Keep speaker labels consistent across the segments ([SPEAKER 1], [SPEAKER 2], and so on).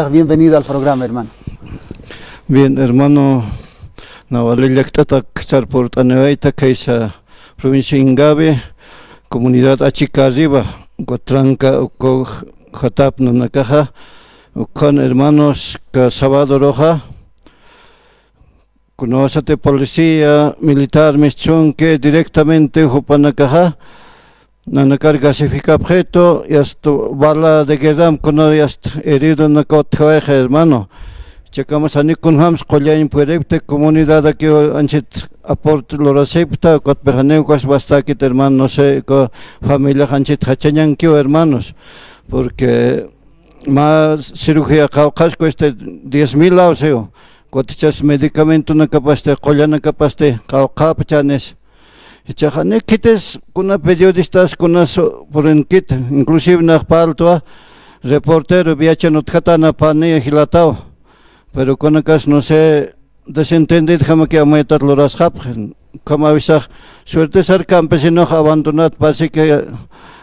[SPEAKER 1] Bienvenido al programa, hermano.
[SPEAKER 2] Bien, hermano, Navalillectata Xarport Anevaita, Keisa, provincia Ingabe, comunidad Achicariba, Gotranca, Jatap, Nanacaja, con hermanos Sábado Roja, conózate policía militar, Mischunque, directamente Jupanacaja. Nanakar gasifica objeto y hasta bala de guerra con herido en la cotja, hermano. Checamos a Nikunhams, Colyain Puerepte, comunidad aquí anchit aporte lo recepta, cot perjaneucas basta aquí, hermano, no sé, familia anchit hachañanquio, hermanos, porque más cirugía caucasco 10,000 lauseo, cotichas medicamentos no capaste, colyana capaste, caucapachanes. Chajane kites kuna periodistas kuna por en kit inclusive na paltoa reportero viacha notkatana pane hilatao pero kuna kas no sé desentendido jama que ametar loras hapgen como avisar suerte ser campesino abandonat parece que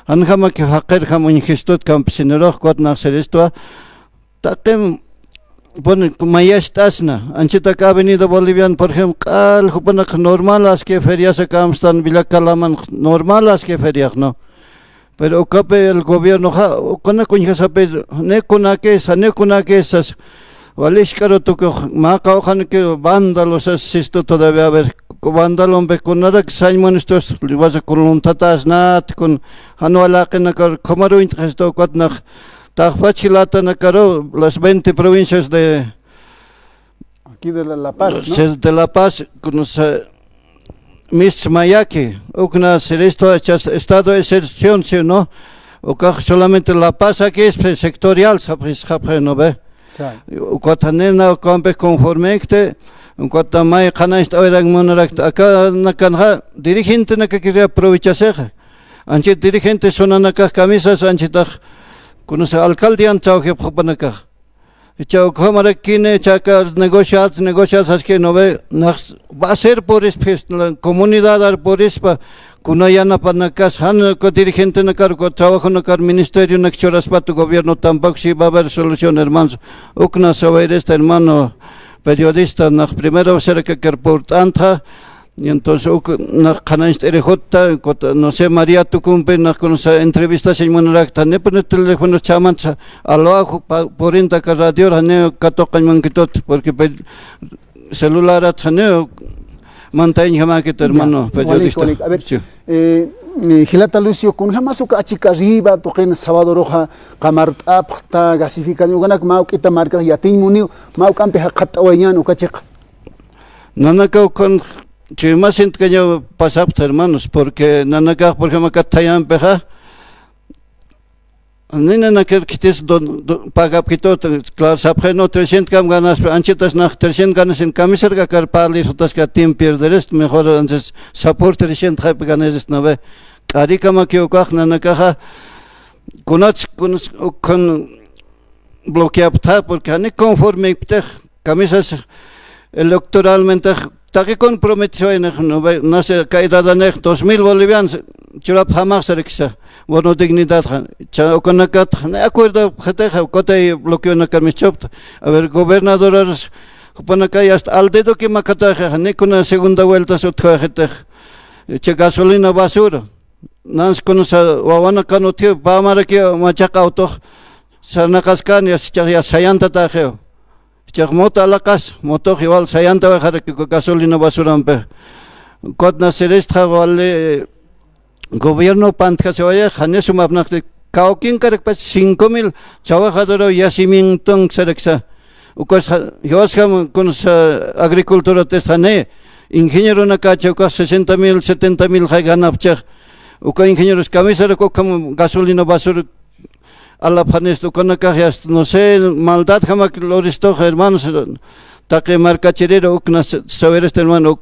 [SPEAKER 2] anjama que hacker jama ingestot campesino kot na ser esto tatem bueno, Mayastasna, Anchita Avenida Bolivian, por ejemplo, normalas que ferias acá están Vilacalaman, normalas que ferias, ¿no? Pero cape el gobierno, con la sabe, ne con que esas, Valishkaro toco, Macaojan que vándalos asisto todavía a ver, vándalon beconarak, Simon estos, vas a con un tatas nat, con Anuala que no comaru interesto, cuatnach. Tajpachilata Nacaro, las 20 provincias de
[SPEAKER 1] aquí de La Paz, ¿no?
[SPEAKER 2] De La Paz, con Mis Mayaki, una estado de excepción, ¿no? O solamente La Paz aquí es sectorial, ¿sabes? ¿No ve? O cuatanena o campe conformecte, en cuatamay canasta oirang monarakta, acá Nakanja, dirigente na que quería aprovecharse. Anche dirigente son anacas camisas, anchitaj. Conoce alcalde antao que propanaka. Chao cámara kine chaca negociadas es que no ve va a ser por la comunidad por espa kunayana panakas han co dirigente na cargo trabajo na car ministerio na choras para tu gobierno tampoco si va a haber solución hermanos. Ukna saber este hermano periodista na primero ser que reportanta. Y entonces, no sé, María Tucumpe, con esa entrevista, se manera ne pone teléfono chamancha, alo por enta que radio, haneo katokan manquitot, porque celular haneo mantain jamás hermano periodista.
[SPEAKER 1] A ver, Gilata Lucio, con jamás uka achicariba, toquen Sábado Roja, Camart apta, gasificación, ganak mauk ita marca yatin munio, mauk ampe hakata oyan ukachica.
[SPEAKER 2] Nanaka con más que yo pasaba, hermanos, porque Nanaka, por ejemplo, Catayan Peja, Nina que quites paga pito, claro, sabe no 300 ganas, anchitas nach 300 ganas en camisar que carpali, sotas que tiempo perder esto, mejor antes support 300 hype ganas esto no ve. Carika maquio Nanaka, con bloquear porque han conforme camisas electoralmente. Taki comprometió en no sé qué edad de 2,000 bolivianos, churap jamás rexa, bueno dignidad, chao con la cat, no acuerdo, jateja, cote bloqueó na carmichopta, a ver gobernadores, jupanacay hasta al dedo que macataja, ni con la segunda vuelta su trajetej, che gasolina basura, nans con esa wawana canotio, pa maraqui machaca auto, sarnacascan ya sayanta tajeo. Chagmota la casa, moto igual, sayanta bajar que gasolina basura ampe. Cotna seresta vale gobierno pantka se vaya, janesu mapnakte, kaukin karekpas 5,000 trabajadores yacimiento serexa. Ukos yoskam con agricultura testane, ingeniero na cacha, ukos 60,000, 70,000 hay ganapcha. Uko ingenieros camisas como gasolina basura. A la panesto con la caja, no sé, maldad jamás lo risto, hermanos, taque marcacherero, que saber este hermano,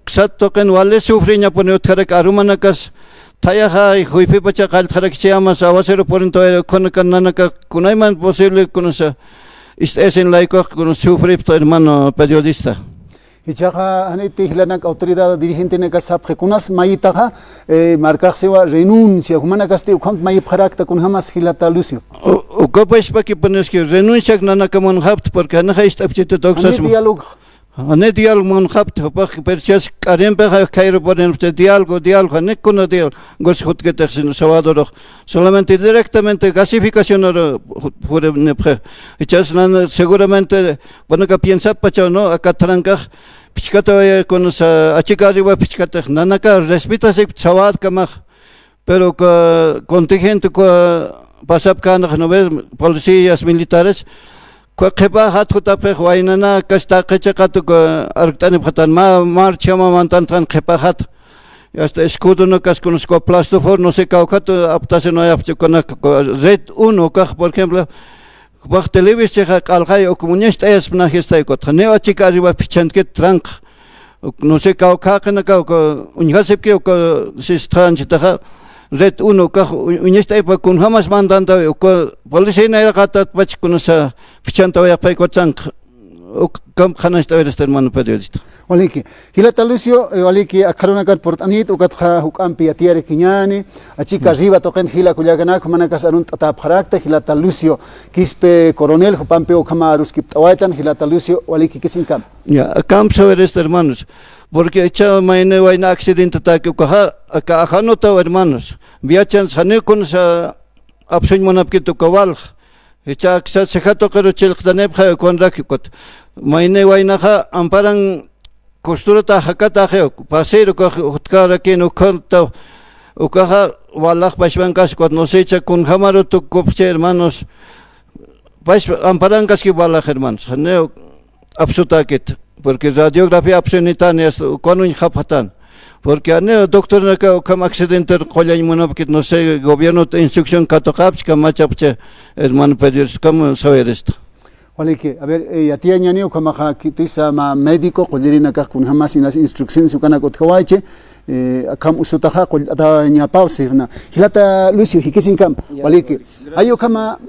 [SPEAKER 2] exacto que no vale sufriña pone otra carumanacas, tayaja y juipi pacha cal tarakchiamas, avasero por entonces con cananaca, con hay más posible con esa, es en laico con sufrir hermano periodista.
[SPEAKER 1] Hichaja hanete hilanak autoridad dirigente neka sapje kunas mayitaja marcaxewa renuncia humana caste ukhant may pharakta kun hamas hilata Lucio.
[SPEAKER 2] O kopais pa ki pones que renuncia nana kamon habt porque ana haist apchete doxas.
[SPEAKER 1] Ane dialog.
[SPEAKER 2] Ane dialog mon habt pa perchas karen pa kairo ponen dialgo ane con dial gos hot que tersin Salvador solamente directamente gasificación por nepre. Hichas nan seguramente bueno que piensa pacha no acá tranca Pichkata con sa achikari wa pichkata nanaka respeta se chawat kamag pero contingente ko pasap kan no ver policías militares ko kheba hat khota pe wainana kasta khachaqatu ko arktani phatan marcha mantan tan kheba hat hasta escudo no cas con plastofor no se caucato aptase no yapche con red uno por ejemplo Bach televisión algay o comunista es na gesta ko tane achika riba pichant ke trank no se ka na ka unhasep ke ko sistran chita red uno ka unista pa kun hamas mandanta ko policia na ratat pach kun sa pichanta ya pa ko trank o kam khana esta ver este hermano periodista
[SPEAKER 1] Waliki hilata Lucio waliki akharuna kat portanit ukat kha hukam pi atiare kinyani achika riba token hila kulyagana khmana kas arun tata pharakta hilata Lucio kispe coronel hupampe okhama ruskip tawaitan hilata Lucio waliki kisinkam
[SPEAKER 2] ya kam saber este hermanos porque echa maine vaina accidente ta que ka akhanota hermanos viachan sane con sa apsun manap to kawal echa aksa sehato karo chelkhdaneb kha kon rakikot maine vaina kha amparan costura ta hakata kheo pasero ko hutkara que no conta o caja wallah pashbankas ko no se echa con hamaro to kopche hermanos pas amparankas que wallah hermanos ne absolutaket porque radiografía absolutamente con un japatan porque ane doctor na ka kam accidente qollañ monopkit no sé gobierno instrucción katokapch kamachapche hermano periodista como saber esto
[SPEAKER 1] Waliki, a ver, yatia ñani kama kitisa ma médico qolirina ka kun hamas inas instrucciones ukana kot khawaiche akam usutaha qol ata nya pausifna hilata Lucio hikisinkam waliki ayo kama